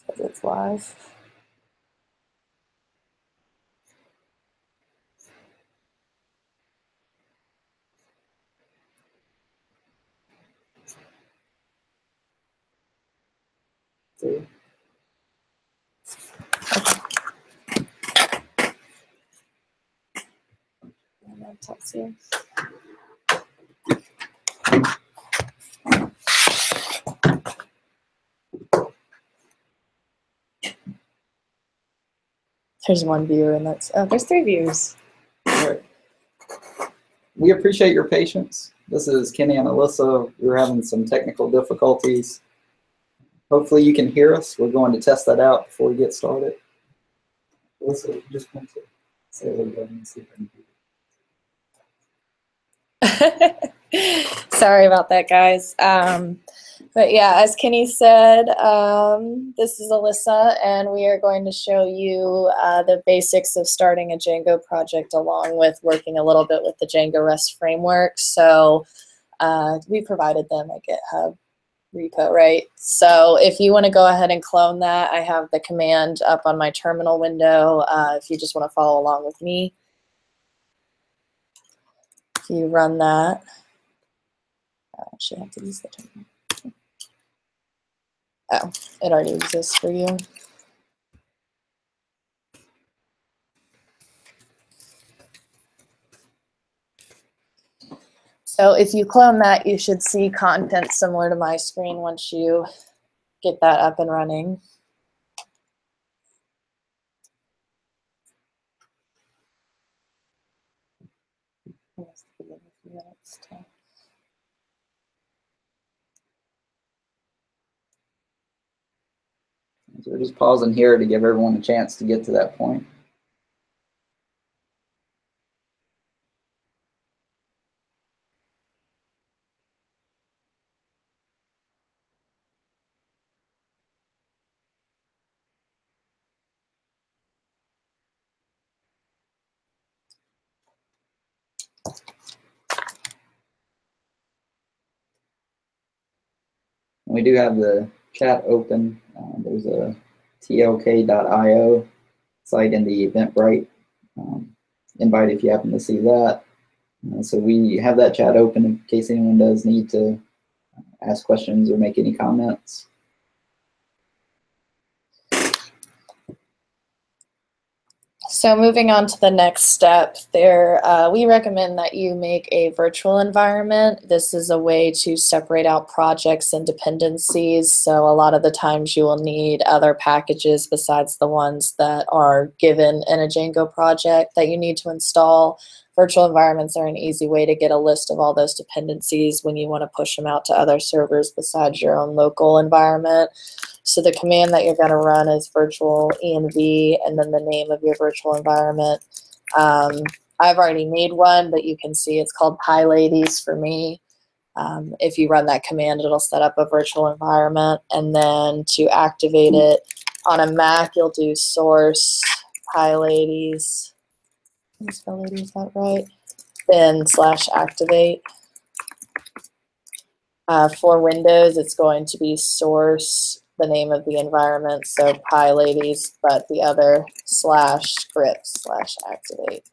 because it's live. Okay. Text you. There's one viewer, and that's there's 3 viewers. All right. We appreciate your patience. This is Kenny and Alyssa. We're having some technical difficulties. Hopefully you can hear us. We're going to test that out before we get started. Alyssa, just want to say hello and see if I can hear you. Sorry about that, guys. But yeah, as Kenny said, this is Alyssa, and we are going to show you the basics of starting a Django project along with working a little bit with the Django REST framework. So we provided them a GitHub repo, right? So if you want to go ahead and clone that, I have the command up on my terminal window if you just want to follow along with me. If you run that, I actually have to use the terminal. Oh, it already exists for you. So if you clone that, you should see content similar to my screen once you get that up and running. So we're just pausing here to give everyone a chance to get to that point. We do have the chat open. There's a tlk.io site in the Eventbrite invite if you happen to see that. So we have that chat open in case anyone does need to ask questions or make any comments. So moving on to the next step, we recommend that you make a virtual environment. This is a way to separate out projects and dependencies. So a lot of the times you will need other packages besides the ones that are given in a Django project that you need to install. Virtual environments are an easy way to get a list of all those dependencies when you want to push them out to other servers besides your own local environment. So the command that you're going to run is virtual env and then the name of your virtual environment. I've already made one, but you can see it's called PyLadies for me. If you run that command, it'll set up a virtual environment. And then to activate it on a Mac, you'll do source PyLadies. Can you spell ladies, is that right? Then /activate. For Windows, it's going to be source, the name of the environment, so PyLadies, but the other /script/activate.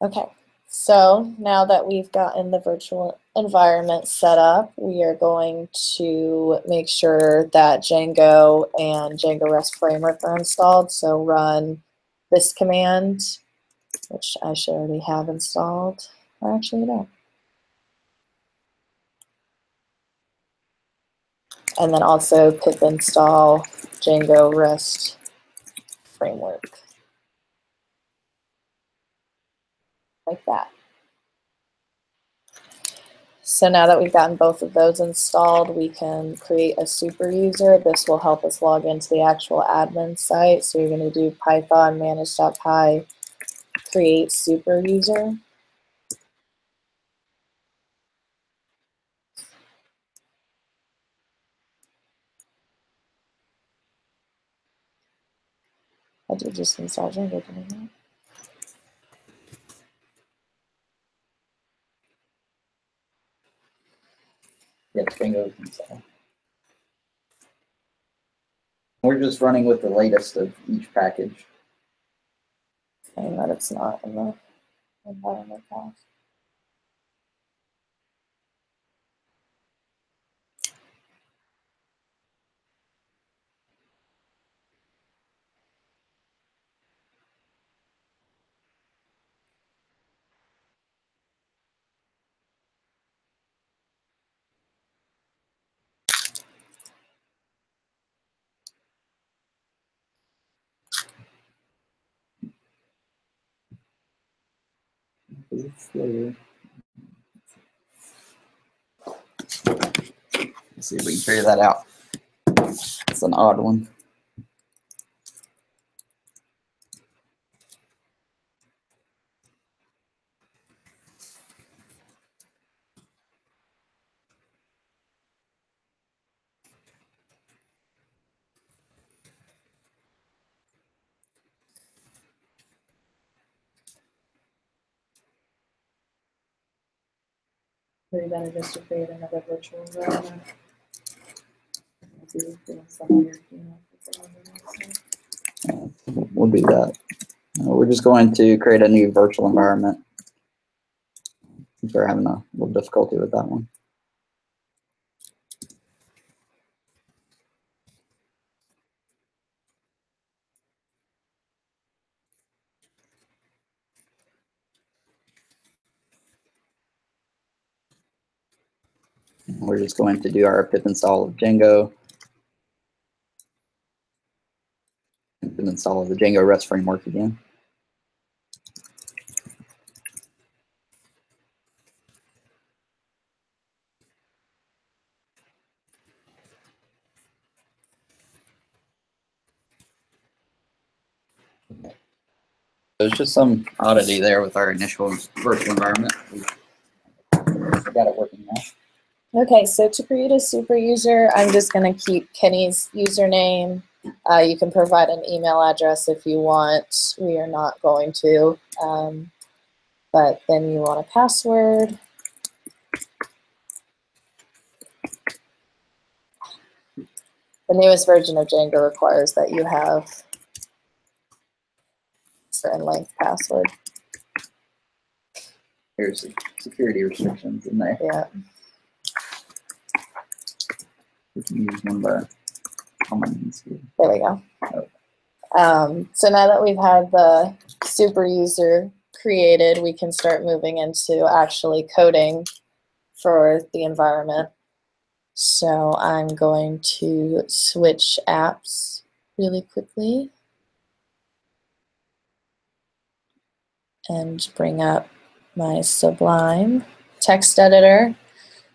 Okay, so now that we've gotten the virtual environment set up, we are going to make sure that Django and Django REST framework are installed. So run this command, which I should already have installed. Or actually, no. And then also pip install Django REST framework. Like that. So now that we've gotten both of those installed, we can create a super user. This will help us log into the actual admin site. So you're going to do python manage.py create super user. I did just install Django, didn't I? Yep, Django install. We're just running with the latest of each package. Saying that it's not in the environment path. It's slower. Let's see if we can figure that out. It's an odd one. Maybe better just to create another virtual environment. We'll do that. We're just going to create a new virtual environment. We're having a little difficulty with that one. We're just going to do our pip install of Django. And pip install of the Django REST framework again. There's just some oddity there with our initial virtual environment. We got it working now. Okay, so to create a super user, I'm just going to keep Kenny's username. You can provide an email address if you want. We are not going to. But then you want a password. The newest version of Django requires that you have a certain length password. Here's security restrictions in there. Yeah. We can use one of the common ones here. There we go. Oh. So now that we've had the super user created, we can start moving into actually coding for the environment. So I'm going to switch apps really quickly and bring up my Sublime text editor.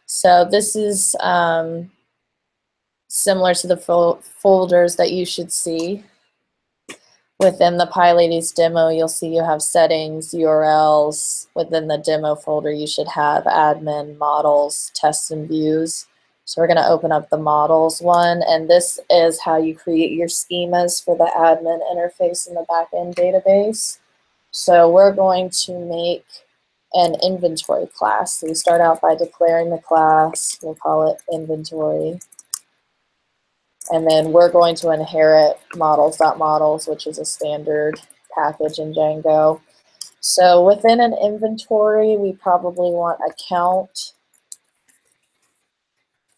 So this is similar to the folders that you should see. Within the PyLadies demo, you'll see you have settings, URLs. Within the demo folder, you should have admin, models, tests, and views. So we're going to open up the models one, and this is how you create your schemas for the admin interface in the backend database. So we're going to make an inventory class. So we start out by declaring the class. We'll call it inventory. And then we're going to inherit models.models, which is a standard package in Django. So within an inventory, we probably want a count,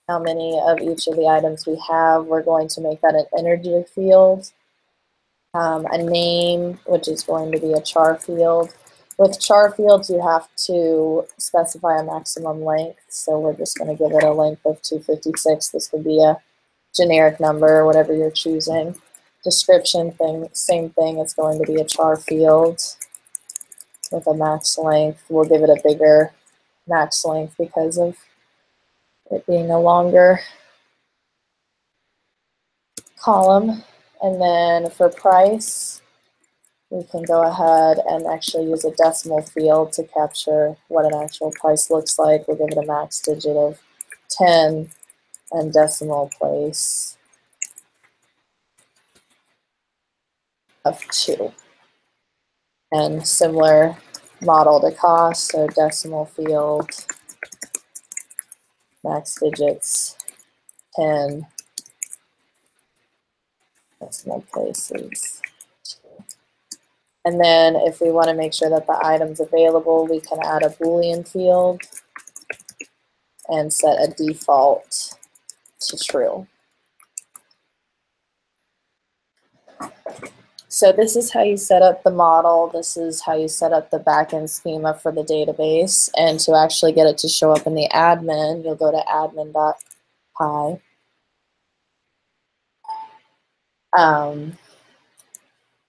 how many of each of the items we have. We're going to make that an integer field. A name, which is going to be a char field. With char fields, you have to specify a maximum length. So we're just going to give it a length of 256. This could be a generic number, whatever you're choosing. Description thing, same thing. It's going to be a char field with a max length. We'll give it a bigger max length because of it being a longer column. And then for price, we can go ahead and actually use a decimal field to capture what an actual price looks like. We'll give it a max digit of 10 and decimal place. of 2. And similar model to cost, so decimal field, max digits, 10, decimal places, 2. And then if we want to make sure that the item's available, we can add a Boolean field and set a default to true. So this is how you set up the model. This is how you set up the backend schema for the database. And to actually get it to show up in the admin, you'll go to admin.py.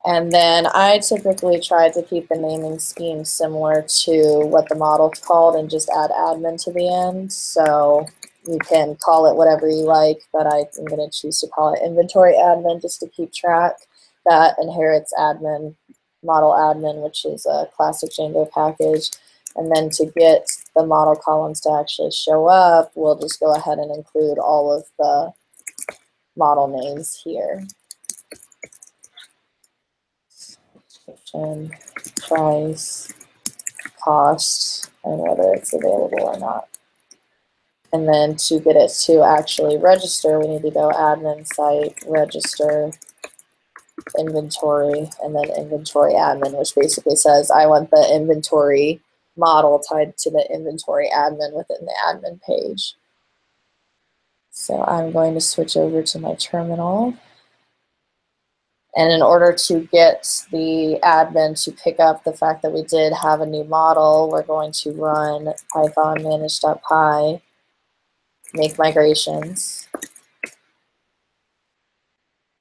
And then I typically try to keep the naming scheme similar to what the model's called and just add admin to the end. So you can call it whatever you like, but I'm going to choose to call it inventory admin just to keep track. That inherits admin, model admin, which is a classic Django package. And then to get the model columns to actually show up, we'll just go ahead and include all of the model names here. Description, price, cost, and whether it's available or not. And then to get it to actually register, we need to go admin site, register, inventory, and then inventory admin, which basically says I want the inventory model tied to the inventory admin within the admin page. So I'm going to switch over to my terminal. And in order to get the admin to pick up the fact that we did have a new model, we're going to run python manage.py, make migrations.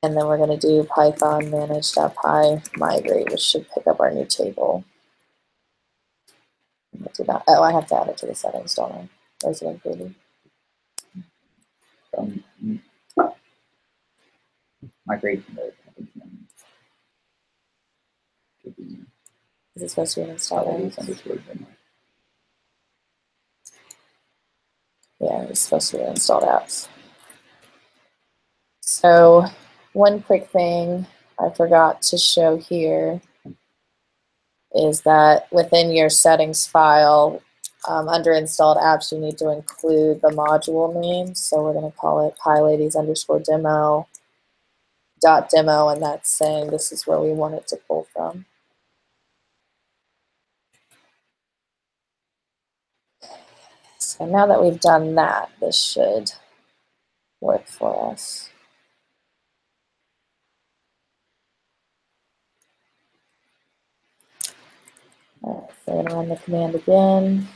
And then we're going to do python manage.py migrate, which should pick up our new table. Do that. Oh, I have to add it to the settings, don't I? Or is it included? Migration mode. Is it supposed to be installed? Yeah, it's supposed to be installed apps. So one quick thing I forgot to show here is that within your settings file, under installed apps, you need to include the module name. So we're going to call it PyLadies_demo.demo, and that's saying this is where we want it to pull from. So now that we've done that, this should work for us. All right, so I'm going to run the command again.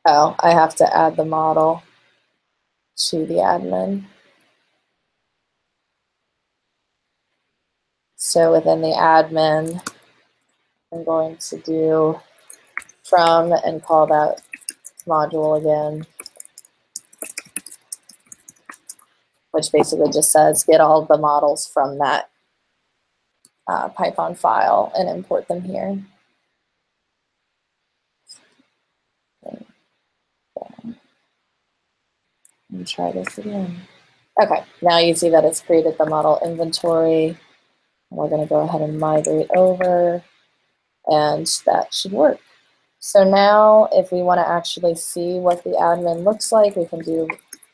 Oh, I have to add the model to the admin. So within the admin, I'm going to do from and call that module again, which basically just says get all the models from that Python file and import them here. And try this again. Okay, now you see that it's created the model inventory. We're going to go ahead and migrate over, and that should work. So now if we want to actually see what the admin looks like, we can do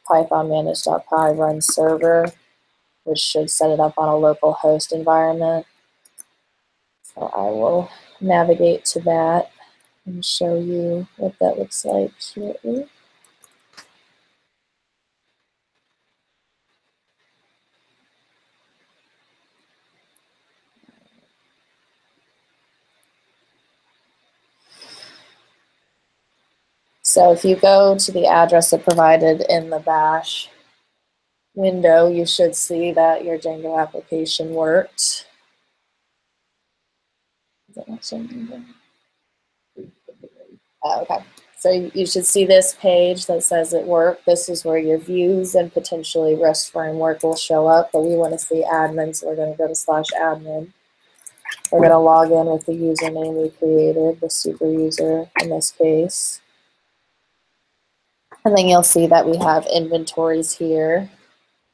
python manage.py run server, which should set it up on a local host environment. So I will navigate to that and show you what that looks like shortly. So if you go to the address it provided in the bash window, you should see that your Django application worked. Is that not showing? Oh, okay. So you should see this page that says it worked. This is where your views and potentially REST framework will show up, but we want to see admin, so we're going to go to /admin. We're going to log in with the username we created, the super user in this case. And then you'll see that we have inventories here.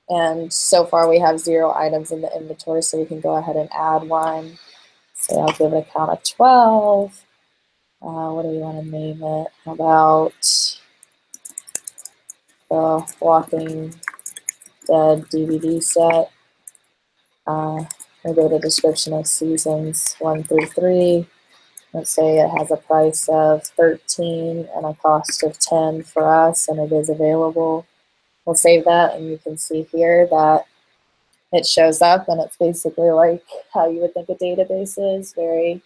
And so far we have 0 items in the inventory, so we can go ahead and add one. So I'll give it a count of 12. What do we want to name it? How about the Walking Dead DVD set? Maybe the description of seasons 1 through 3. Let's say it has a price of 13 and a cost of 10 for us, and it is available. We'll save that, and you can see here that it shows up, and it's basically like how you would think a database is, very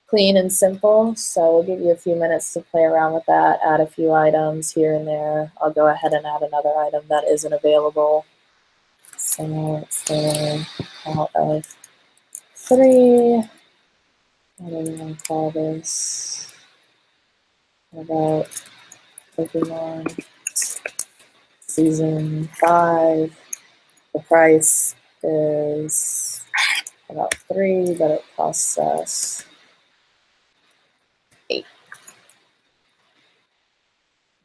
clean and simple. So we'll give you a few minutes to play around with that, add a few items here and there. I'll go ahead and add another item that isn't available. So let's say out of 3. What do we want to call this? How about Pokemon Season 5? The price is about 3, but it costs us 8.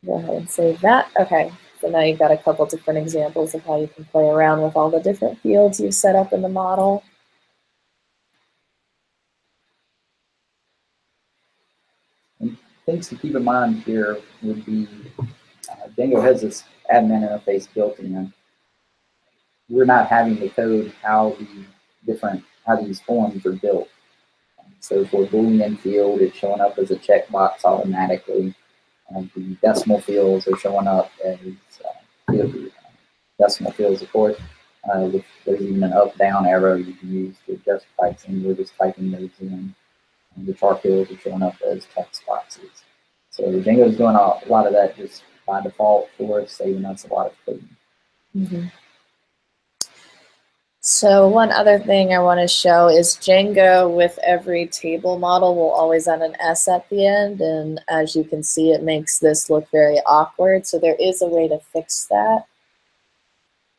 Go ahead and save that. Okay, so now you've got a couple different examples of how you can play around with all the different fields you've set up in the model. And things to keep in mind here would be Django has this admin interface built in. We're not having to code how these forms are built. So for a Boolean field, it's showing up as a checkbox automatically. The decimal fields are showing up as decimal fields, of course. There's even an up-down arrow you can use to adjust pricing. We're just typing those in. And the char fields are showing up as text boxes. So Django is doing a lot of that just by default for us, saving us a lot of coding. Mm-hmm. So one other thing I want to show is Django with every table model will always add an S at the end, and as you can see, it makes this look very awkward. So there is a way to fix that.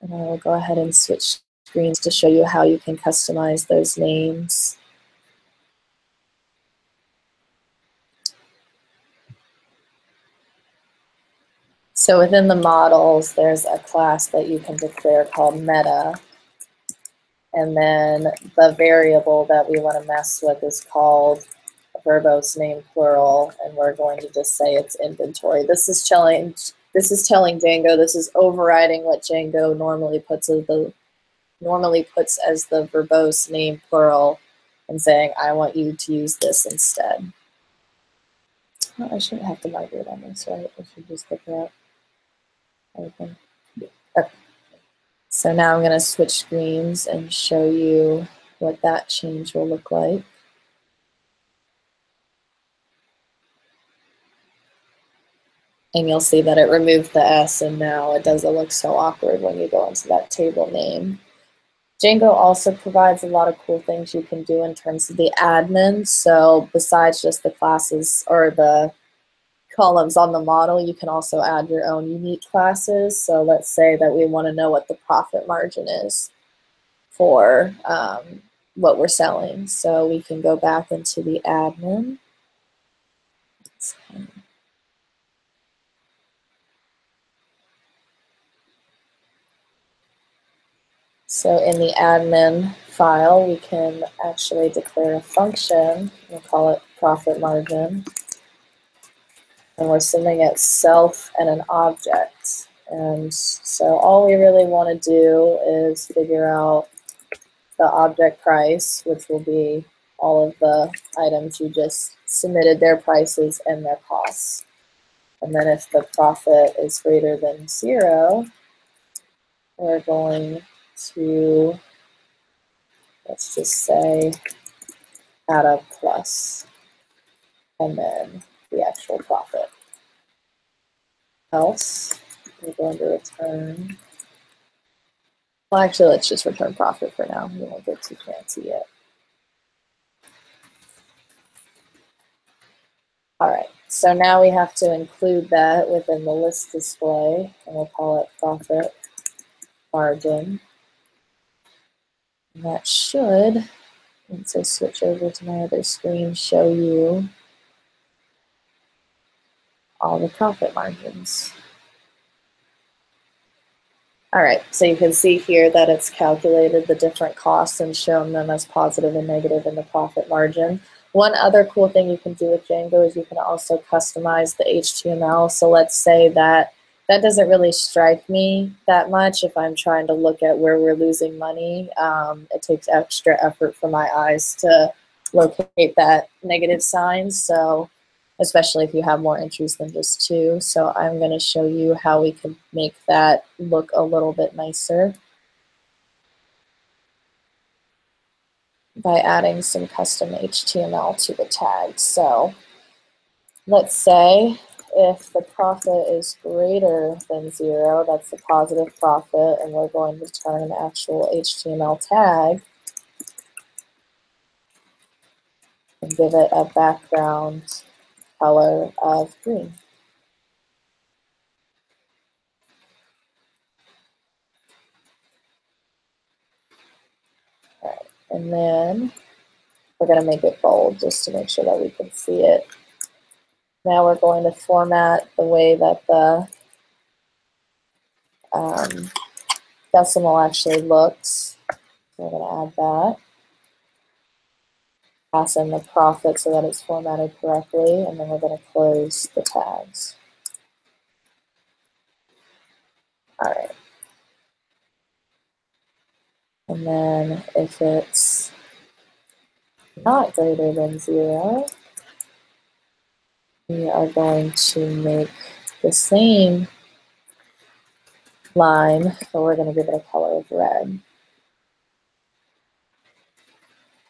And I will go ahead and switch screens to show you how you can customize those names. So within the models, there's a class that you can declare called meta. And then the variable that we want to mess with is called verbose name plural, and we're going to just say it's inventory. This is telling Django, this is overriding what Django normally puts as the verbose name plural, and saying I want you to use this instead. Oh, I shouldn't have to migrate on this, right? I should just pick it up. Everything. Okay. So now I'm going to switch screens and show you what that change will look like. And you'll see that it removed the S, and now it doesn't look so awkward when you go into that table name. Django also provides a lot of cool things you can do in terms of the admin. So besides just the classes or the columns on the model, you can also add your own unique classes. So let's say that we want to know what the profit margin is for what we're selling. So we can go back into the admin. So in the admin file, we can actually declare a function. We'll call it profit margin. And we're sending it self and an object. And so all we really want to do is figure out the object price, which will be all of the items you just submitted, their prices and their costs. And then if the profit is greater than 0, we're going to, let's just say, add a plus, and then the actual profit. Else, we're going to return, well, actually, let's just return profit for now. We won't get too fancy yet. All right, so now we have to include that within the list display, and we'll call it profit margin. And that should, once I switch over to my other screen, show you all the profit margins. All right, so you can see here that it's calculated the different costs and shown them as positive and negative in the profit margin. One other cool thing you can do with Django is you can also customize the HTML. So let's say that doesn't really strike me that much if I'm trying to look at where we're losing money. It takes extra effort for my eyes to locate that negative sign. So especially if you have more entries than just two. So I'm going to show you how we can make that look a little bit nicer by adding some custom HTML to the tag. So let's say if the profit is greater than 0, that's a positive profit, and we're going to turn an actual HTML tag and give it a background color of green. All right, and then we're going to make it bold just to make sure that we can see it. Now we're going to format the way that the decimal actually looks. So we're going to add that. Pass in the profit so that it's formatted correctly, and then we're going to close the tags. All right. And then if it's not greater than 0, we are going to make the same line, but we're going to give it a color of red.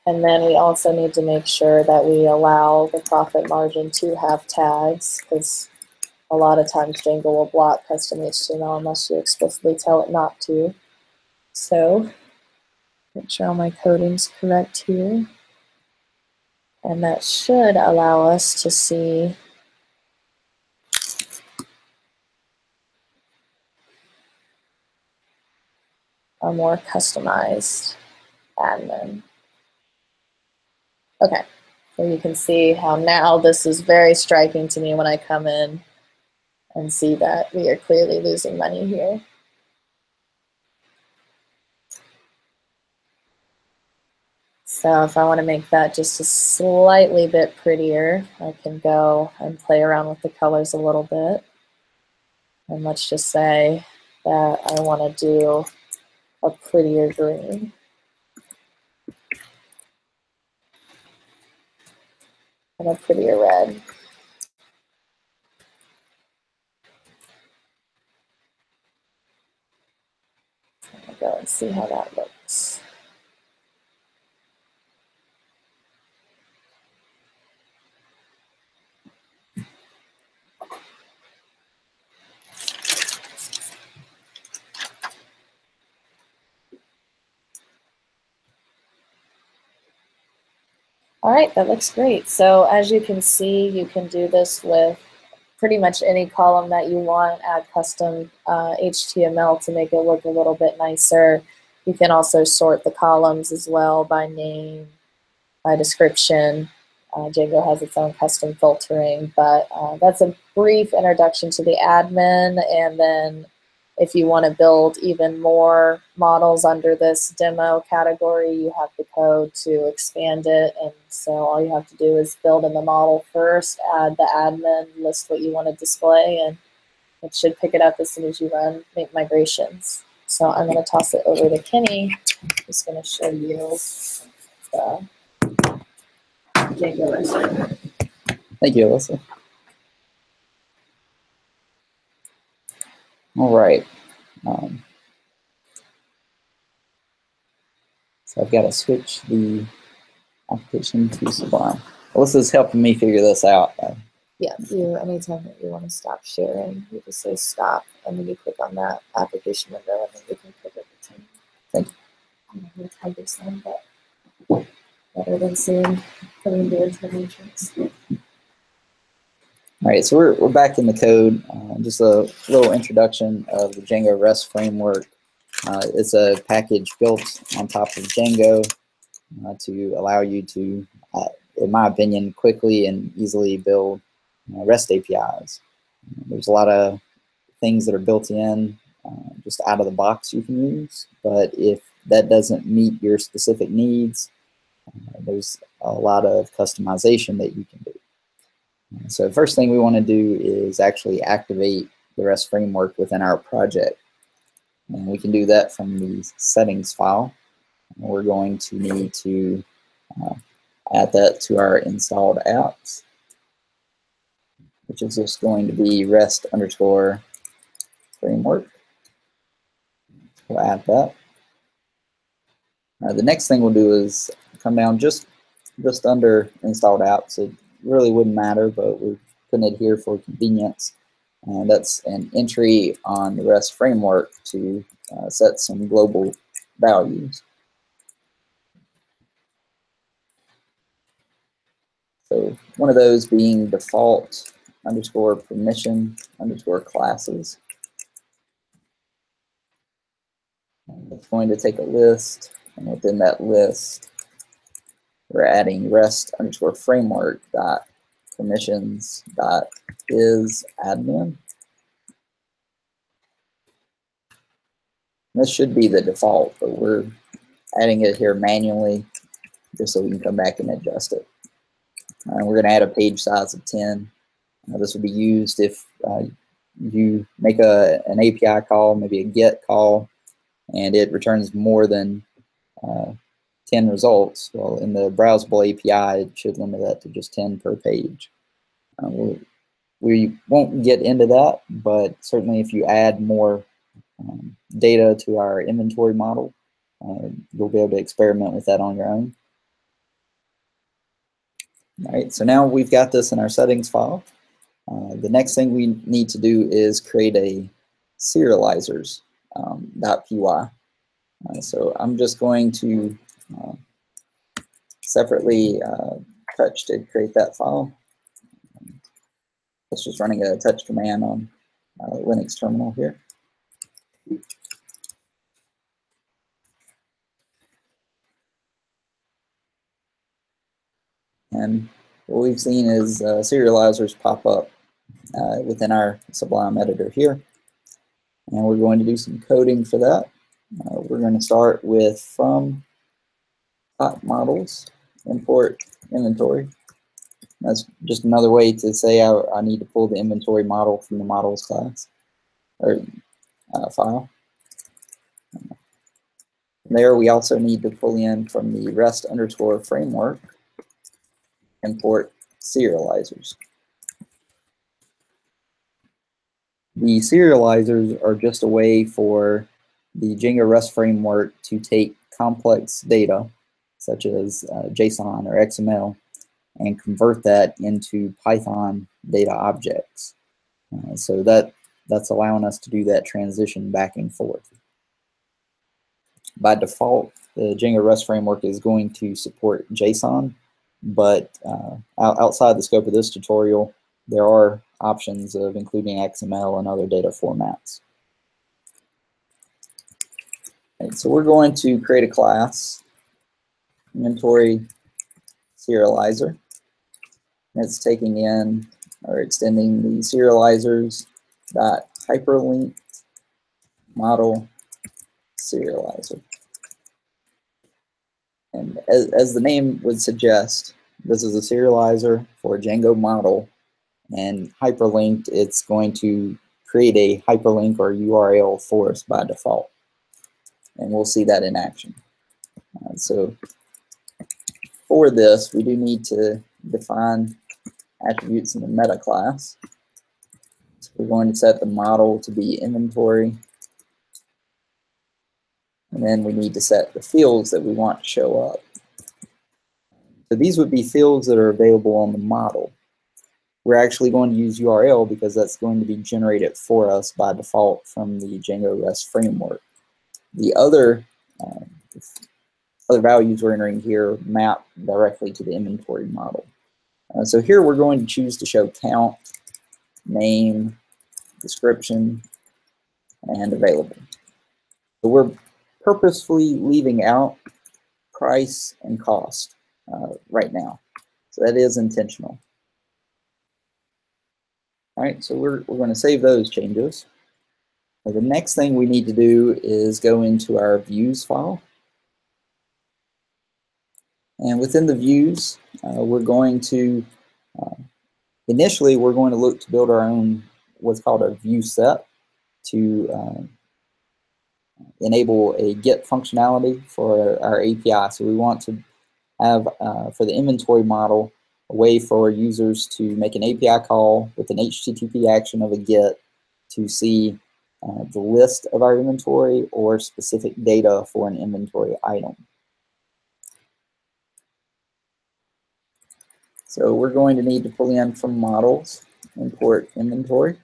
And then we also need to make sure that we allow the profit margin to have tags, because a lot of times Django will block custom HTML unless you explicitly tell it not to. So make sure all my coding's correct here. And that should allow us to see a more customized admin. Okay, so you can see how now this is very striking to me when I come in and see that we are clearly losing money here. So if I want to make that just a slightly bit prettier, I can go and play around with the colors a little bit. And let's just say that I want to do a prettier green. And a prettier red. I'll go and see how that looks. All right, that looks great. So as you can see, you can do this with pretty much any column that you want, add custom HTML to make it look a little bit nicer. You can also sort the columns as well by name, by description. Django has its own custom filtering, but that's a brief introduction to the admin. And then if you want to build even more models under this demo category, you have the code to expand it. And so all you have to do is build in the model first, add the admin, list what you want to display, and it should pick it up as soon as you make migrations. So I'm going to toss it over to Kenny, who's going to show you the Django. Thank you, Alyssa. All right. So I've got to switch the application to Sublime. Alyssa's helping me figure this out. Yeah, anytime that you want to stop sharing, you just say stop, and then you click on that application window, and then you can click at the time. Thank you. I'm not going to type this in, but better than seeing putting words in the matrix. All right, so we're back in the code. Just a little introduction of the Django REST framework. It's a package built on top of Django to allow you to, in my opinion, quickly and easily build REST APIs. There's a lot of things that are built in just out of the box you can use. But if that doesn't meet your specific needs, there's a lot of customization that you can do. So the first thing we want to do is actually activate the REST framework within our project. And we can do that from the settings file. We're going to need to add that to our installed apps, which is just going to be REST_framework. We'll add that. The next thing we'll do is come down just under installed apps. It really wouldn't matter, but we're putting it here for convenience. And that's an entry on the REST framework to set some global values. So one of those being default _permission_ classes. And it's going to take a list, and within that list, we're adding rest_framework.permissions.isAdmin. This should be the default, but we're adding it here manually just so we can come back and adjust it. We're going to add a page size of 10. This will be used if you make an API call, maybe a GET call, and it returns more than 10 results. Well, in the browsable API, it should limit that to just 10 per page. We won't get into that, but certainly if you add more data to our inventory model, you'll be able to experiment with that on your own. All right, so now we've got this in our settings file. The next thing we need to do is create a Serializers .py. So I'm just going to separately touch to create that file. It's just running a touch command on Linux terminal here. And what we've seen is serializers pop up within our Sublime editor here. And we're going to do some coding for that. We're going to start with from top models, import inventory. That's just another way to say I need to pull the inventory model from the models class or file. There we also need to pull in from the rest_framework, import serializers. The serializers are just a way for the Django REST framework to take complex data, such as JSON or XML, and convert that into Python data objects. So that's allowing us to do that transition back and forth. By default, the Django REST framework is going to support JSON, but outside the scope of this tutorial, there are options of including XML and other data formats. Right, so we're going to create a class, inventory serializer. And it's taking in or extending the serializers .hyperlinked model serializer. And as the name would suggest, this is a serializer for a Django model, and hyperlinked, it's going to create a hyperlink or URL for us by default. And we'll see that in action. So for this, we do need to define attributes in the meta class. So we're going to set the model to be inventory. And then we need to set the fields that we want to show up. So these would be fields that are available on the model. We're actually going to use URL because that's going to be generated for us by default from the Django REST framework. The other values we're entering here map directly to the inventory model. So here we're going to choose to show count, name, description, and available. So we're purposefully leaving out price and cost right now. So that is intentional. All right, so we're going to save those changes. The next thing we need to do is go into our views file. And within the views, we're going to, initially we're going to look to build our own what's called a view set to enable a get functionality for our API. So we want to have, for the inventory model, a way for users to make an API call with an HTTP action of a get to see the list of our inventory or specific data for an inventory item. So we're going to need to pull in from models, import inventory.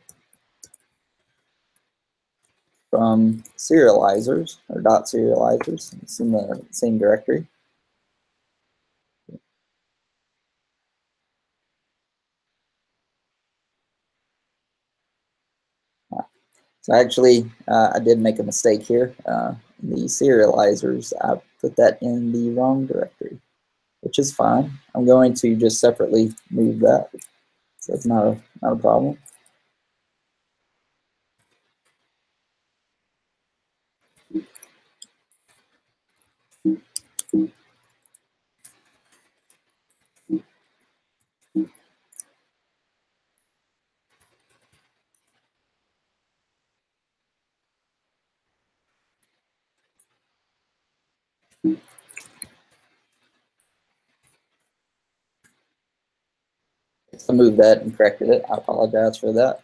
From serializers, or .serializers, it's in the same directory. So actually, I did make a mistake here. The serializers, I put that in the wrong directory, which is fine. I'm going to just separately move that, so it's not a problem. I moved that and corrected it. I apologize for that.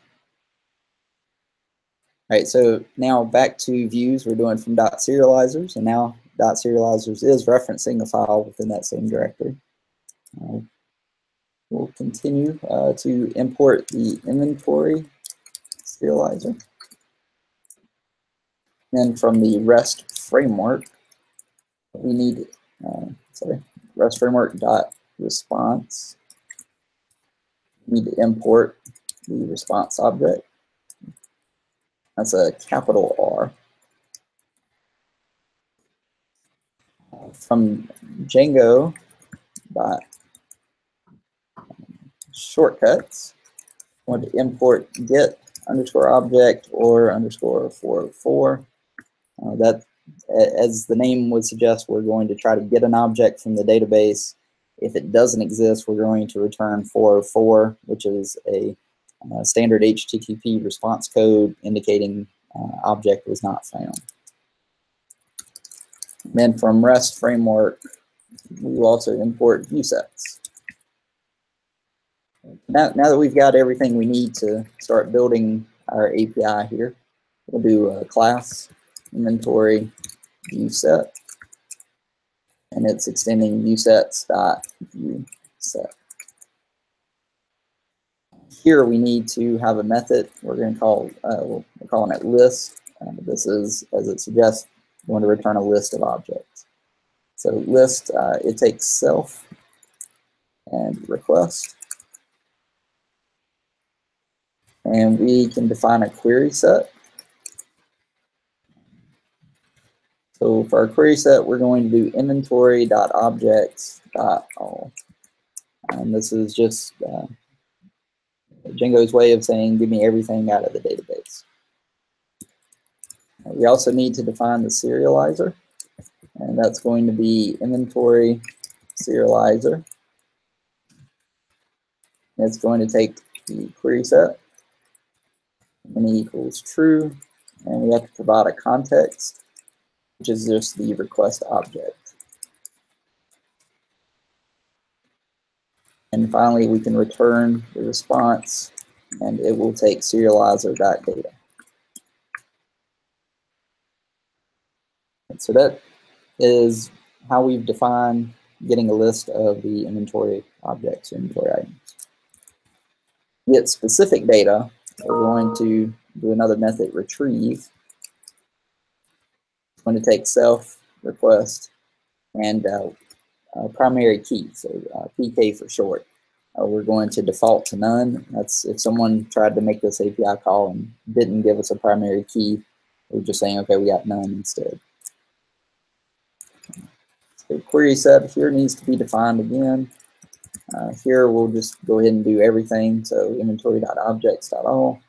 All right, so now back to views. We're doing from .serializers, and now .serializers is referencing a file within that same directory. We'll continue to import the inventory serializer. Then from the REST framework, we need REST framework dot response. We need to import the response object. That's a capital R. From Django dot shortcuts, I want to import get underscore object or underscore 404. That, as the name would suggest, we're going to try to get an object from the database. If it doesn't exist, we're going to return 404, which is a standard HTTP response code indicating object was not found. Then from REST framework, we will also import view sets. Now that we've got everything we need to start building our API here, we'll do a class inventory view set, and it's extending viewsets.viewset. Here we need to have a method. We're going to call we're calling it list. This is, as it suggests, going to return a list of objects. So list, it takes self and request, and we can define a query set. So for our query set, we're going to do inventory.objects.all. And this is just Django's way of saying, give me everything out of the database. We also need to define the serializer, and that's going to be inventory serializer. And it's going to take the query set, and equals true, and we have to provide a context, which is just the request object. And finally, we can return the response, and it will take serializer.data. And so that is how we've defined getting a list of the inventory objects, inventory items. To get specific data, we're going to do another method, retrieve. It's going to take self, request, and primary key, so PK for short. We're going to default to none. That's if someone tried to make this API call and didn't give us a primary key, we're just saying, okay, we got none instead. So query set here needs to be defined again. Here we'll just go ahead and do everything. So inventory.objects.all.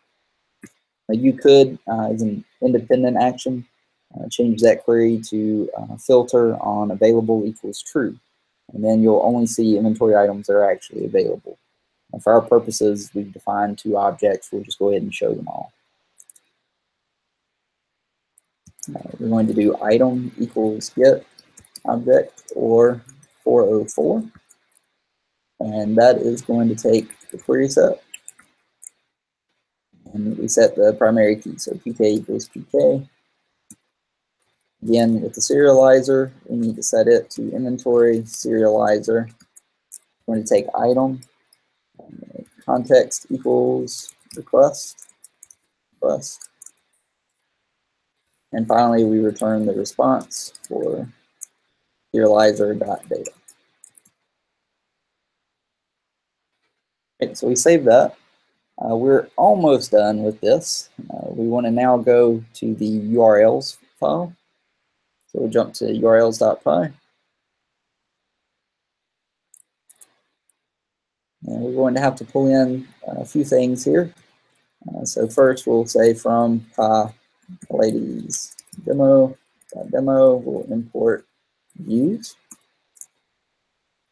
You could, as an independent action, change that query to filter on available equals true. And then you'll only see inventory items that are actually available. And for our purposes, we've defined 2 objects. We'll just go ahead and show them all. We're going to do item equals get object or 404. And that is going to take the query set. And we set the primary key. So pk equals pk. Again, with the serializer, we need to set it to inventory serializer. We're going to take item, context equals request. And finally, we return the response for serializer.data. Okay, so we save that. We're almost done with this. We want to now go to the URLs file. So we'll jump to urls.py. And we're going to have to pull in a few things here. So first we'll say from py ladies demo, we'll import views.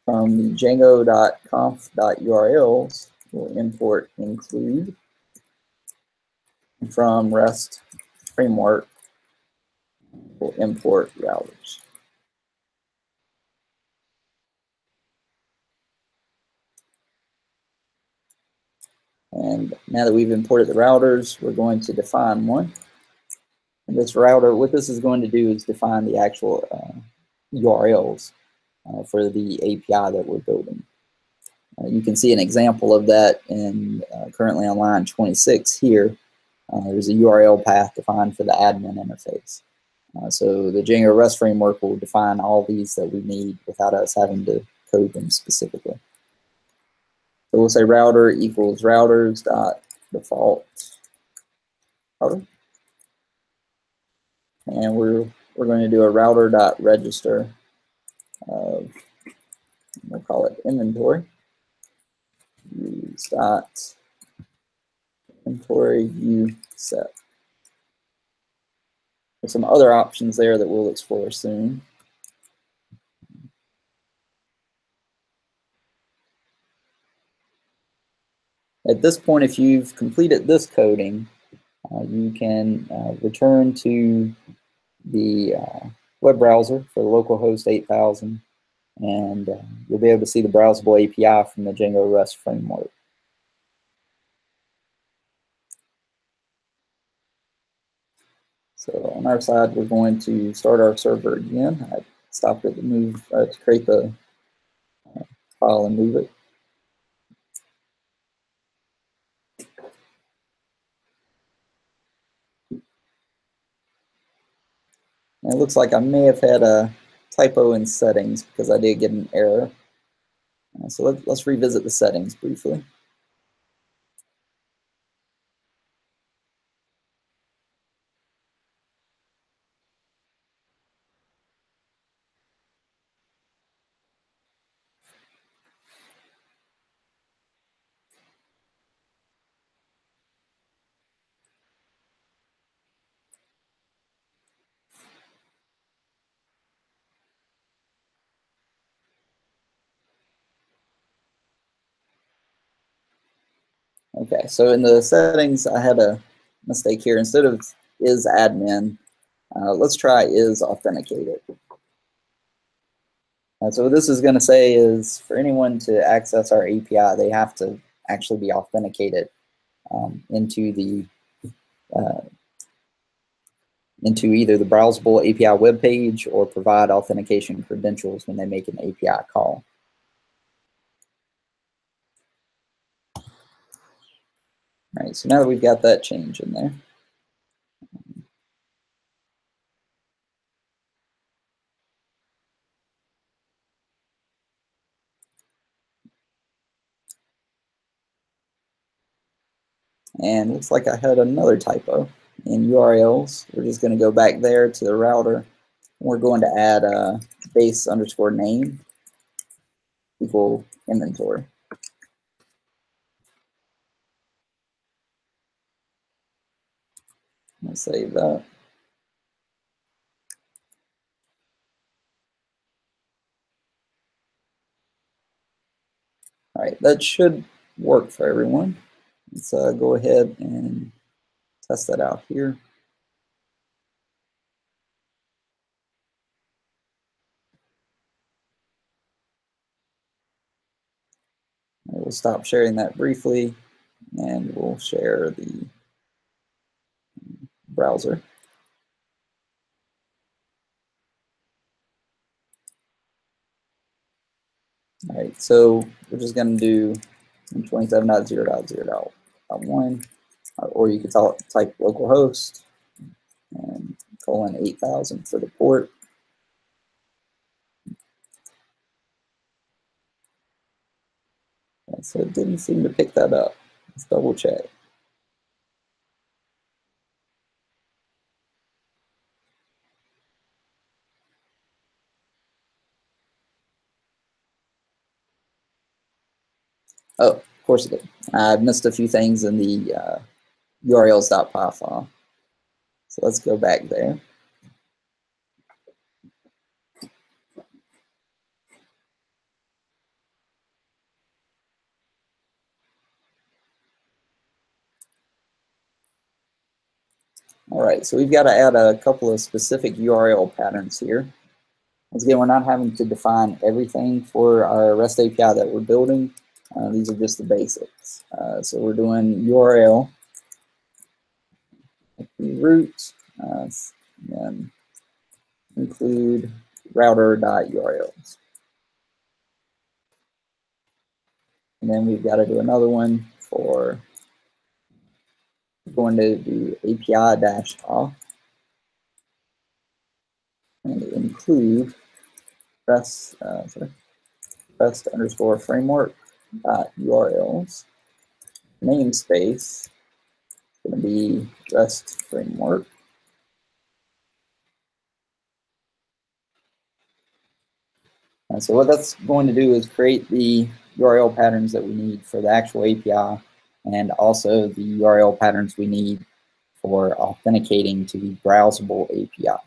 From the django.conf.urls, we'll import include. And from REST framework, we'll import routers. And now that we've imported the routers, we're going to define one. And this router, what this is going to do is define the actual URLs for the API that we're building. You can see an example of that in currently on line 26 here. There's a URL path defined for the admin interface. So the Django REST framework will define all these that we need without us having to code them specifically. So we'll say router equals routers.default router. And we're going to do a router.register of, we'll call it inventory. Use dot inventory view set. There's some other options there that we'll explore soon. At this point, if you've completed this coding, you can return to the web browser for localhost 8000, and you'll be able to see the browsable API from the Django REST framework. So on our side, we're going to start our server again. I stopped it to move to create the file and move it. And it looks like I may have had a typo in settings because I did get an error. So let's revisit the settings briefly. Okay, so in the settings, I had a mistake here. Instead of is admin, let's try is authenticated. So what this is going to say is for anyone to access our API, they have to actually be authenticated into either the browsable API web page or provide authentication credentials when they make an API call. All right, so now that we've got that change in there, and looks like I had another typo in URLs. We're just going to go back there to the router. And we're going to add a base underscore name equal inventory. Save that. All right, that should work for everyone. Let's go ahead and test that out here. We'll stop sharing that briefly, and we'll share the browser. All right, so we're just going to do 27.0.0.1, or you could type localhost and :8000 for the port. And so it didn't seem to pick that up. Let's double check. Oh, of course it did. I missed a few things in the urls.py file. So let's go back there. All right, so we've got to add a couple of specific URL patterns here. Once again, we're not having to define everything for our REST API that we're building. These are just the basics. So we're doing URL, root, and include router.urls. And then we've got to do another one for, we're going to do API-off and include REST_framework.urls. Namespace is going to be REST framework. And so what that's going to do is create the URL patterns that we need for the actual API, and also the URL patterns we need for authenticating to the browsable API.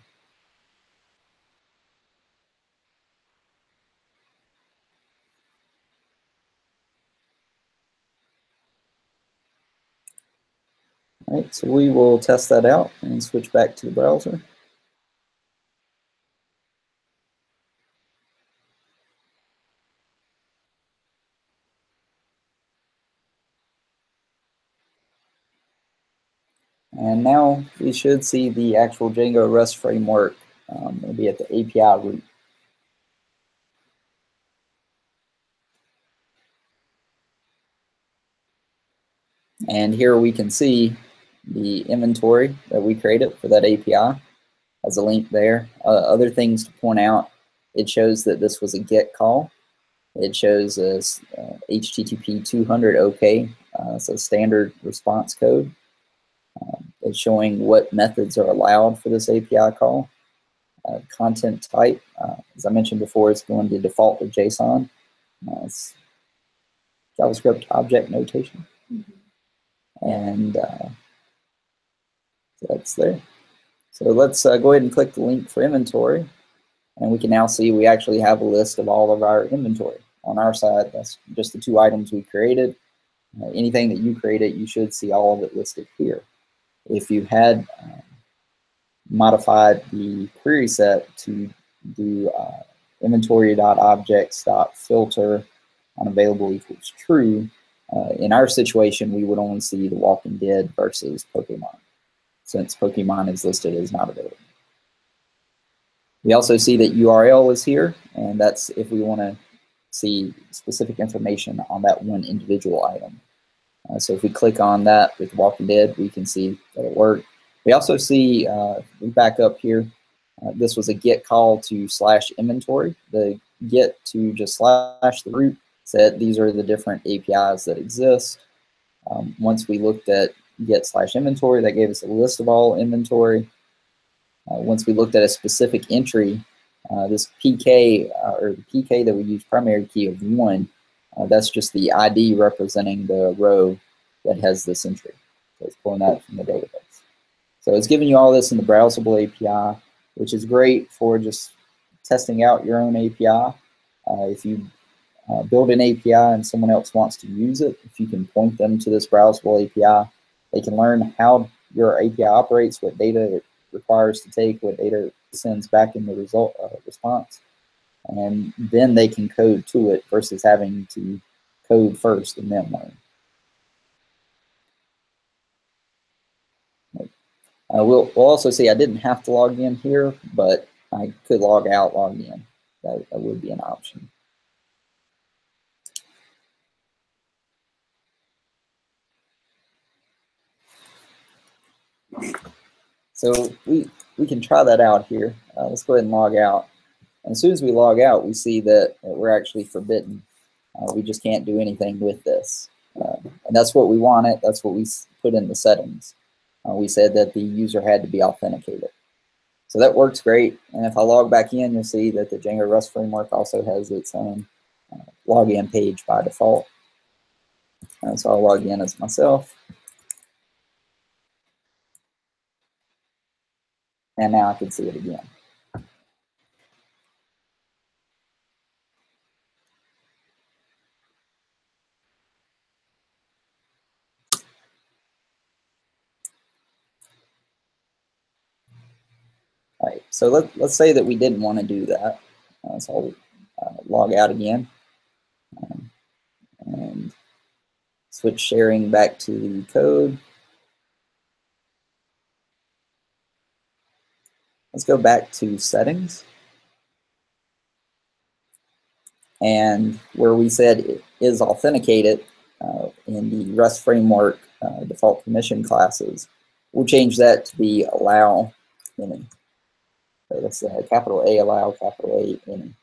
All right, so we will test that out and switch back to the browser. And now we should see the actual Django REST framework. It'll be at the API root. And here we can see the inventory that we created for that API. As a link there. Other things to point out, it shows that this was a GET call. It shows us HTTP 200 OK, so standard response code. It's showing what methods are allowed for this API call. Content type, as I mentioned before, it's going to default to JSON. It's JavaScript object notation. And that's there. So let's go ahead and click the link for inventory. And we can now see we actually have a list of all of our inventory. On our side, that's just the 2 items we created. Anything that you created, you should see all of it listed here. If you had modified the query set to do inventory.objects.filter unavailable equals true, in our situation, we would only see The Walking Dead versus Pokemon, since Pokemon is listed as not available. We also see that URL is here, and that's if we want to see specific information on that one individual item. So if we click on that with Walking Dead, we can see that it worked. We also see, we back up here, this was a GET call to /inventory. The GET to just / the root said these are the different APIs that exist. Once we looked at GET /inventory, that gave us a list of all inventory. Once we looked at a specific entry, this PK, or the PK that we use primary key of 1, that's just the ID representing the row that has this entry. So it's pulling that from the database. So it's giving you all this in the browsable API, which is great for just testing out your own API. If you build an API and someone else wants to use it, if you can point them to this browsable API, they can learn how your API operates, what data it requires to take, what data it sends back in the result response, and then they can code to it versus having to code first and then learn. We'll also see I didn't have to log in here, but I could log out, log in. That would be an option. So we can try that out here. Let's go ahead and log out. And as soon as we log out, we see that we're actually forbidden. We just can't do anything with this. And that's what we wanted. That's what we put in the settings. We said that the user had to be authenticated. So that works great. And if I log back in, you'll see that the Django Rest framework also has its own login page by default. So I'll log in as myself. And now I can see it again. All right, so let's say that we didn't want to do that. So I'll log out again and switch sharing back to the code. Let's go back to settings. And where we said it is authenticated in the Rest framework default permission classes, we'll change that to be allow any. So that's capital A allow, capital A any.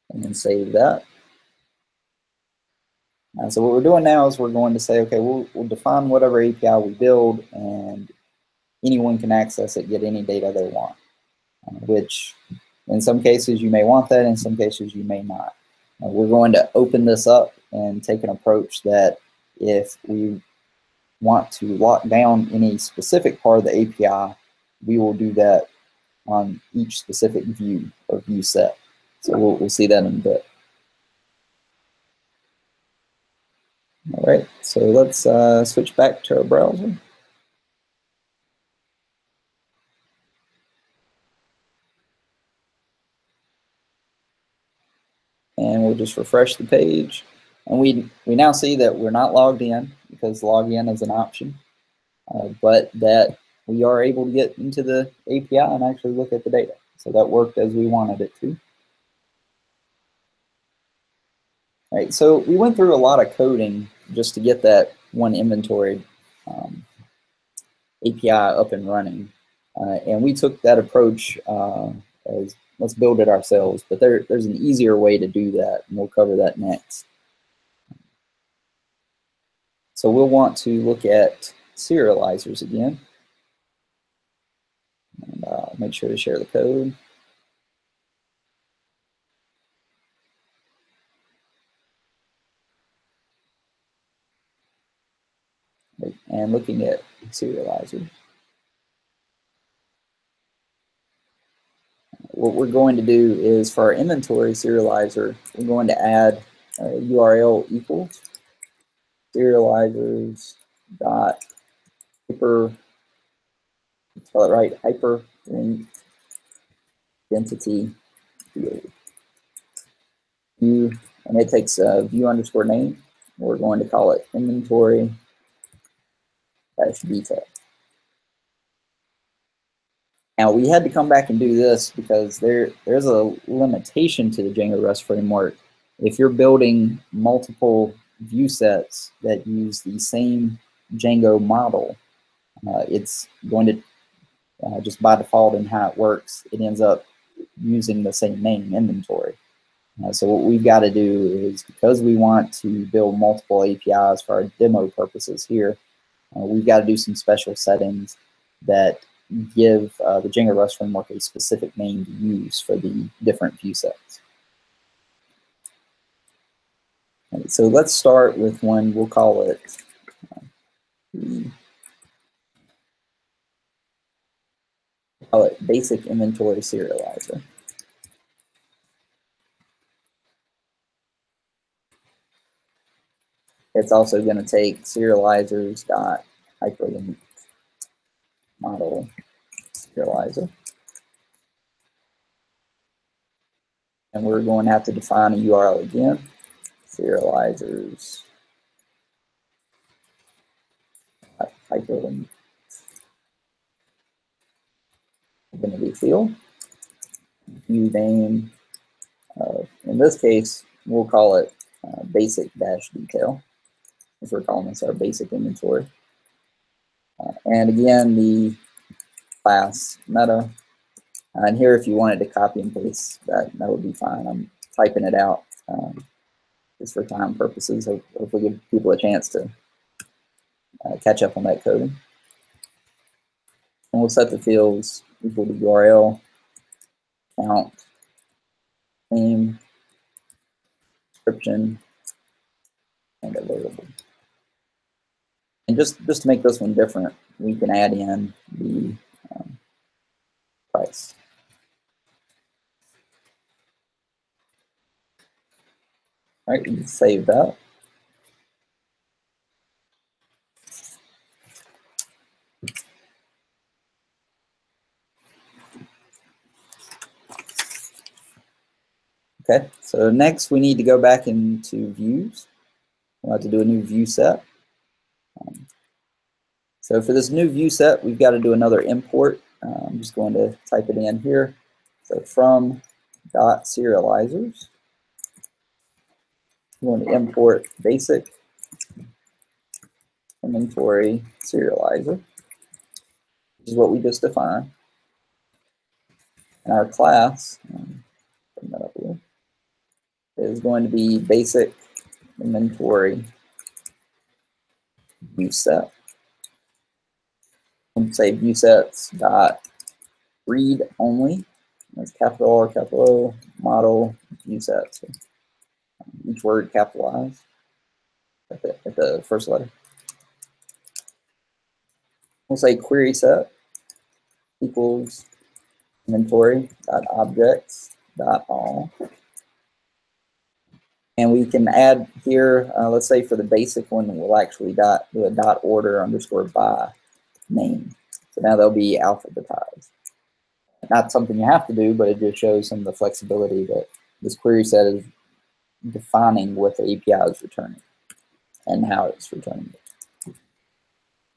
And then save that. So what we're doing now is we're going to say, okay, we'll define whatever API we build, and anyone can access it, get any data they want, which in some cases you may want that, in some cases you may not. We're going to open this up and take an approach that if we want to lock down any specific part of the API, we will do that on each specific view or view set. So we'll see that in a bit. All right, so let's switch back to our browser. And we'll just refresh the page. And we now see that we're not logged in because login is an option, but that we are able to get into the API and actually look at the data. So that worked as we wanted it to. All right, so we went through a lot of coding just to get that one inventory API up and running. And we took that approach as let's build it ourselves, but there's an easier way to do that, and we'll cover that next. So we'll want to look at serializers again. And make sure to share the code. And looking at serializer. What we're going to do is for our inventory serializer, we're going to add URL equals serializers dot hyper, spell it right, hyper link identity field. View, and it takes view underscore name. We're going to call it inventory dash detail. Now we had to come back and do this because there's a limitation to the Django Rest framework. If you're building multiple view sets that use the same Django model, it's going to just by default in how it works, it ends up using the same name, inventory. So what we've got to do is, because we want to build multiple APIs for our demo purposes here, we've got to do some special settings that give the Django Rest framework a specific name to use for the different view sets. Right, so let's start with one, we'll call it Call it basic inventory serializer. It's also going to take serializers dot hyperlink model serializer. And we're going to have to define a URL again. Serializers hyperlink identity field. View name. In this case, we'll call it basic dash detail, if we're calling this our basic inventory. And again, the class meta. And here, if you wanted to copy and paste, that would be fine. I'm typing it out just for time purposes. Hopefully give people a chance to catch up on that coding. And we'll set the fields equal to URL, count, name, description, and available. And just to make this one different, we can add in the price. All right, you can save that. Okay, so next we need to go back into views. We'll have to do a new view set. So for this new view set, we've got to do another import. I'm just going to type it in here. So from .serializers, we're going to import basic inventory serializer, which is what we just defined. And our class, bring that up here, is going to be basic inventory view set. And say view sets dot read only. That's capital R, capital O, model view sets. So each word capitalized at the first letter. We'll say query set equals inventory dot objects dot all. And we can add here, let's say for the basic one, we'll actually do a dot order underscore by name. So now they'll be alphabetized. Not something you have to do, but it just shows some of the flexibility that this query set is defining what the API is returning and how it's returning it.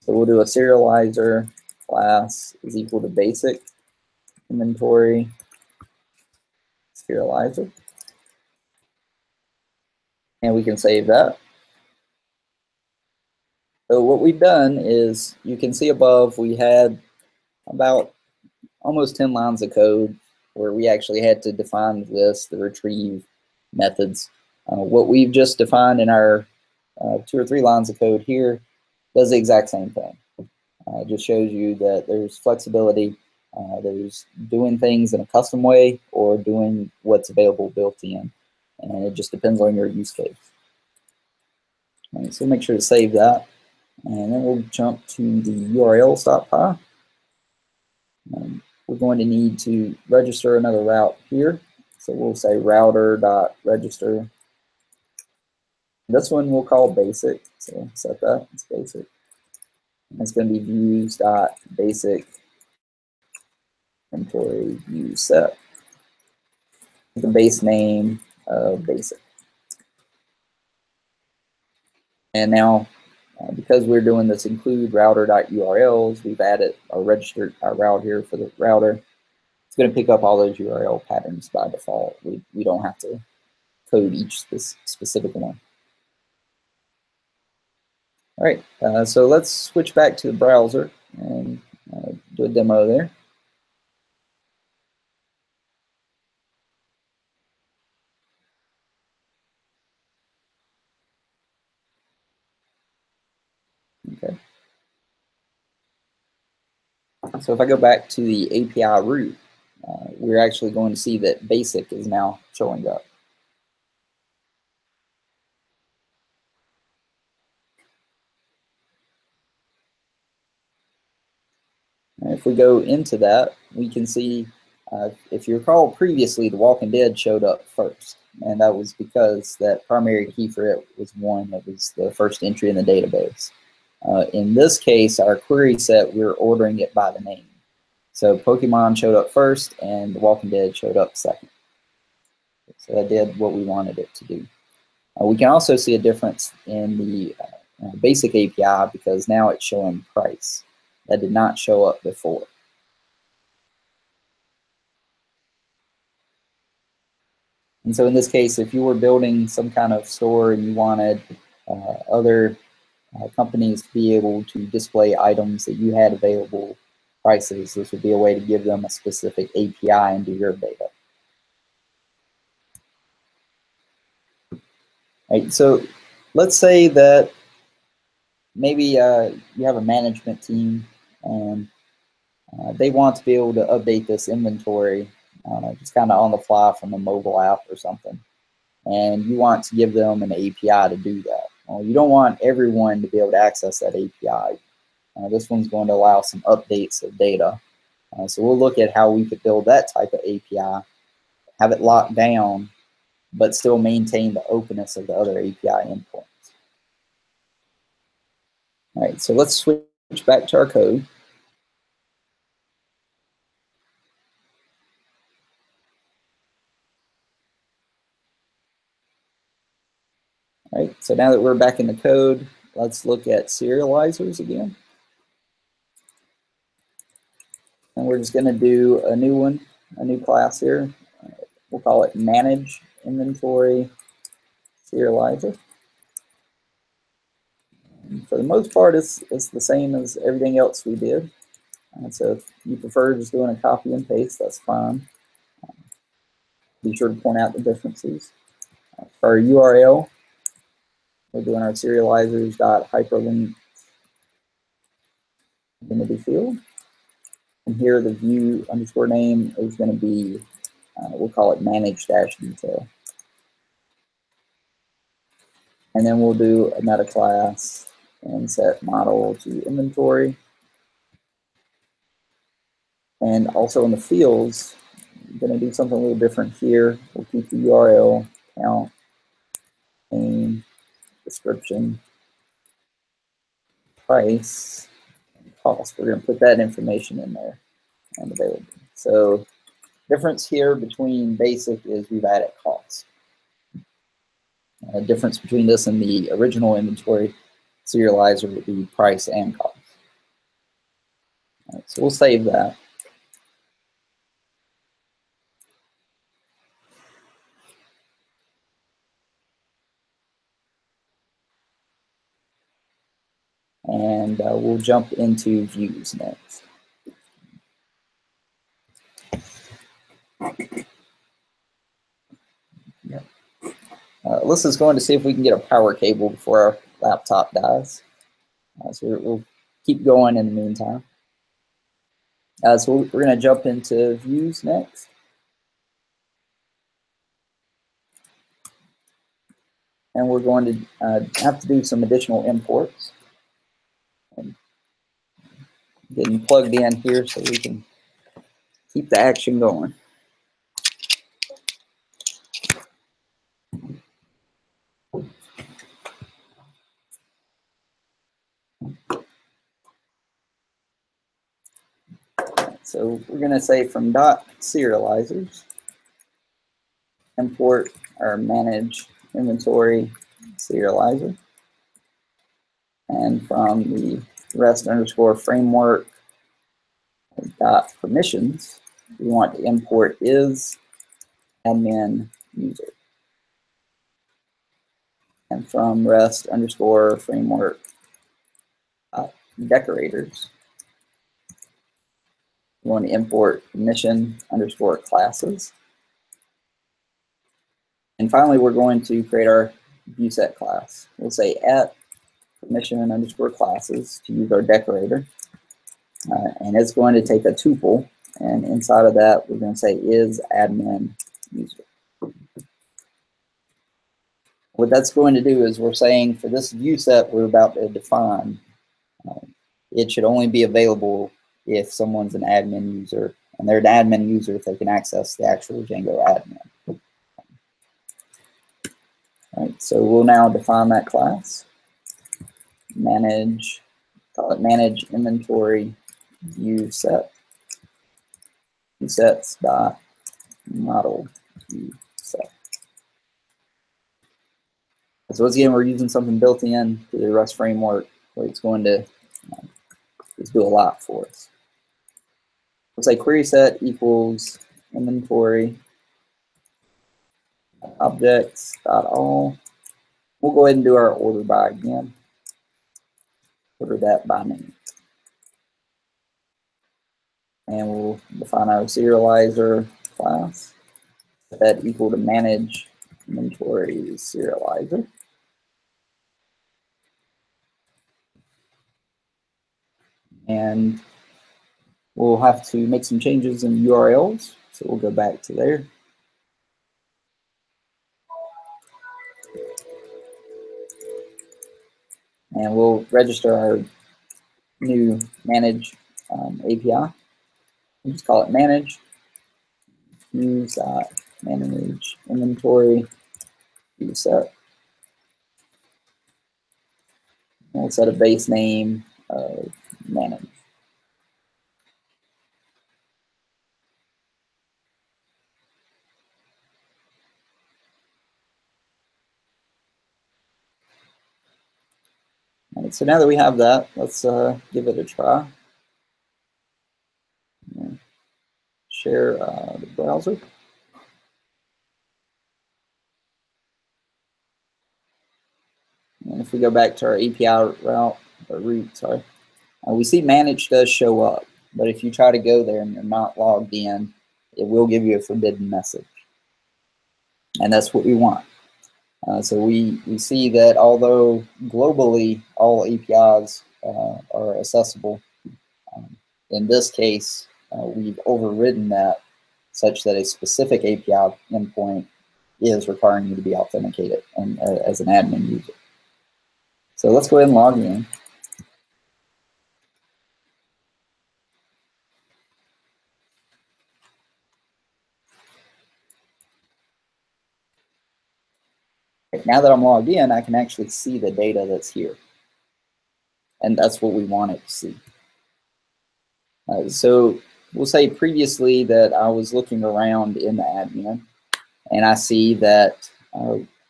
So we'll do a serializer class is equal to basic inventory serializer. And we can save that. So what we've done is, you can see above, we had about almost 10 lines of code where we actually had to define this, the retrieve methods. What we've just defined in our 2 or 3 lines of code here does the exact same thing. It just shows you that there's flexibility. There's doing things in a custom way or doing what's available built in. And it just depends on your use case. Right, so make sure to save that. And then we'll jump to the URLs.py. We're going to need to register another route here. So we'll say router.register. This one we'll call basic. So set that, it's basic. And it's going to be views.basic inventory view set. The base name of basic. And now, because we're doing this include router.urls, we've added or registered our route here for the router. It's going to pick up all those URL patterns by default. We don't have to code each specific one. All right, so let's switch back to the browser and do a demo there. Okay. So if I go back to the API root, we're actually going to see that basic is now showing up. if we go into that, we can see, if you recall previously, The Walking Dead showed up first. And that was because that primary key for it was 1. That was the first entry in the database. In this case, our query set, we're ordering it by the name. So Pokemon showed up first, and The Walking Dead showed up second. So that did what we wanted it to do. We can also see a difference in the basic API because now it's showing price. That did not show up before. And so in this case, if you were building some kind of store and you wanted other companies to be able to display items that you had available prices, this would be a way to give them a specific API into your data. Right, so let's say that maybe you have a management team and they want to be able to update this inventory just kind of on the fly from a mobile app or something. And you want to give them an API to do that. Well, you don't want everyone to be able to access that API. This one's going to allow some updates of data. So we'll look at how we could build that type of API, have it locked down, but still maintain the openness of the other API endpoints. All right, so let's switch back to our code. All right, so now that we're back in the code, let's look at serializers again. And we're just going to do a new one, a new class here. We'll call it manage inventory serializer. And for the most part, it's the same as everything else we did. So if you prefer just doing a copy and paste, that's fine. Be sure to point out the differences. For our URL, we're doing our serializers.hyperlink identity field. And here the view underscore name is going to be, we'll call it manage-detail. And then we'll do a meta class and set model to inventory. And also in the fields, I'm going to do something a little different here. We'll keep the URL, count, name, description, price, and cost. We're going to put that information in there and available. So difference here between basic is we've added cost. Difference between this and the original inventory serializer would be price and cost. All right, so we'll save that. And we'll jump into views next. Yep. Alyssa's going to see if we can get a power cable before our laptop dies. So we'll keep going in the meantime. So we're going to jump into views next. And we're going to have to do some additional imports. And getting plugged in here so we can keep the action going. So we're going to say from .serializers, import our manage inventory serializer. And from the rest underscore framework dot permissions, we want to import is admin user. And from rest underscore framework decorators, we want to import permission underscore classes. And finally, we're going to create our viewSet class. We'll say at permission underscore classes to use our decorator. And it's going to take a tuple. And inside of that, we're going to say is admin user. What that's going to do is we're saying for this view set we're about to define, it should only be available if someone's an admin user, and they're an admin user if they can access the actual Django admin. All right, so we'll now define that class. Manage, call it manage inventory view set. View sets dot model view set. So once again, we're using something built in to the Rust framework where it's going to just do a lot for us. We'll say query set equals inventory objects dot all. We'll go ahead and do our order by again. Order that by name. And we'll define our serializer class. Set that equal to manage inventory serializer. And we'll have to make some changes in URLs. So we'll go back to there. And we'll register our new manage API. We'll just call it manage. Use manage inventory view set. And we'll set a base name of manage. All right, so now that we have that, let's give it a try. Share the browser. And if we go back to our API route, we see manage does show up, but if you try to go there and you're not logged in, it will give you a forbidden message. And that's what we want. So we see that although globally all APIs are accessible, in this case, we've overridden that such that a specific API endpoint is requiring you to be authenticated and, as an admin user. So let's go ahead and log in. Right, now that I'm logged in, I can actually see the data that's here. And that's what we wanted to see. So we'll say previously that I was looking around in the admin, and I see that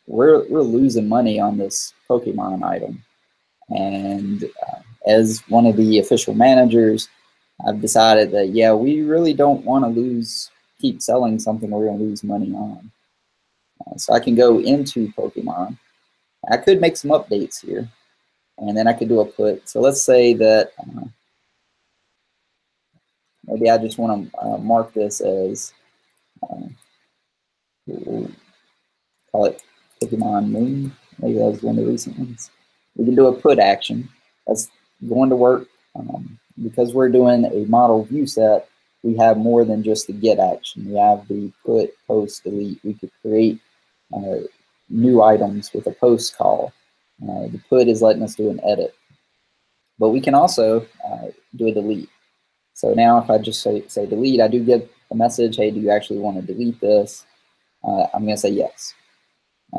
we're losing money on this Pokemon item. And as one of the official managers, I've decided that, yeah, we really don't want to keep selling something we're going to lose money on. So I can go into Pokemon. I could make some updates here, and then I could do a put. So let's say that maybe I just want to mark this as, we'll call it Pokemon Moon. Maybe that was one of the recent ones. We can do a put action. That's going to work. Because we're doing a model view set, we have more than just the get action. We have the put, post, delete. We could create new items with a post call. The put is letting us do an edit. But we can also do a delete. So now if I just say delete, I do get a message, hey, do you actually want to delete this? I'm going to say yes.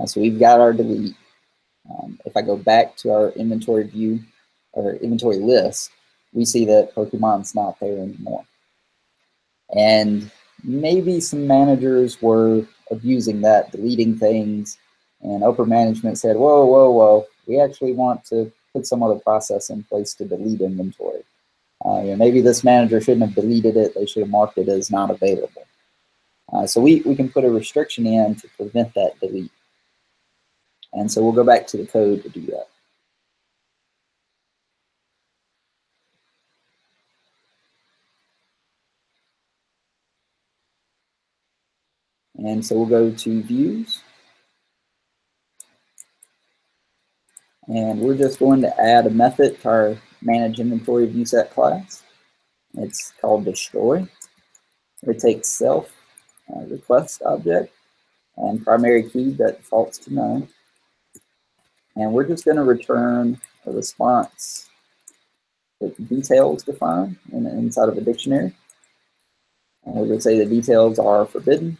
So we've got our delete. If I go back to our inventory view or inventory list, we see that Pokemon's not there anymore. And maybe some managers were abusing that, deleting things, and upper management said, whoa, whoa, whoa, we actually want to put some other process in place to delete inventory. Maybe this manager shouldn't have deleted it, they should have marked it as not available. So we can put a restriction in to prevent that delete. And so we'll go back to the code to do that. And so we'll go to views. And we're just going to add a method to our manage inventory view set class. It's called destroy. It takes self request object and primary key that defaults to none. And we're just going to return a response put the details defined inside of a dictionary. And we're going to say the details are forbidden.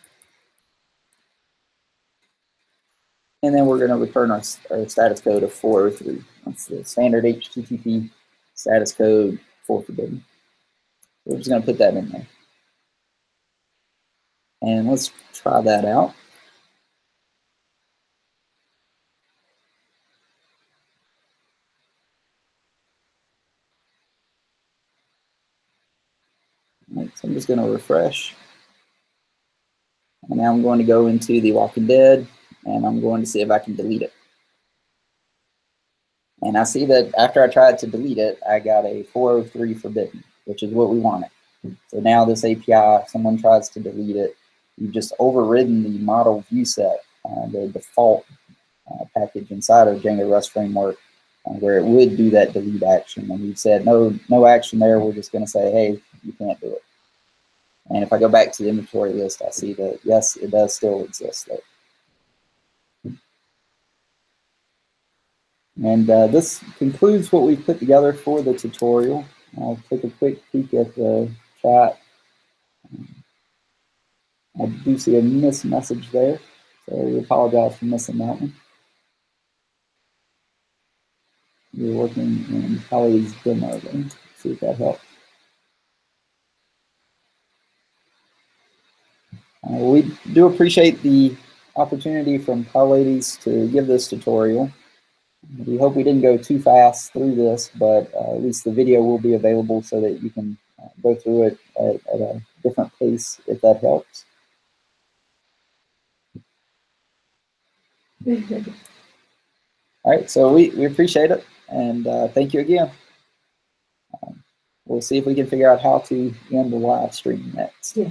And then we're going to return our status code of 403. That's the standard HTTP status code for forbidden. We're just going to put that in there. And let's try that out. Right, so I'm just going to refresh. And now I'm going to go into The Walking Dead, and I'm going to see if I can delete it. And I see that after I tried to delete it, I got a 403 forbidden, which is what we wanted. So now this API, if someone tries to delete it, you've just overridden the model view set, the default package inside of Django REST framework, where it would do that delete action. And you've said, no action there. We're just going to say, hey, you can't do it. And if I go back to the inventory list, I see that, yes, it does still exist there. And this concludes what we've put together for the tutorial. I'll take a quick peek at the chat. I do see a missed message there, so we apologize for missing that one. We're working in Holly's demo there. See if that helps. We do appreciate the opportunity from PyLadies to give this tutorial. We hope we didn't go too fast through this, but at least the video will be available so that you can go through it at a different pace if that helps. All right, so we appreciate it, and thank you again. We'll see if we can figure out how to end the live stream next. Yeah.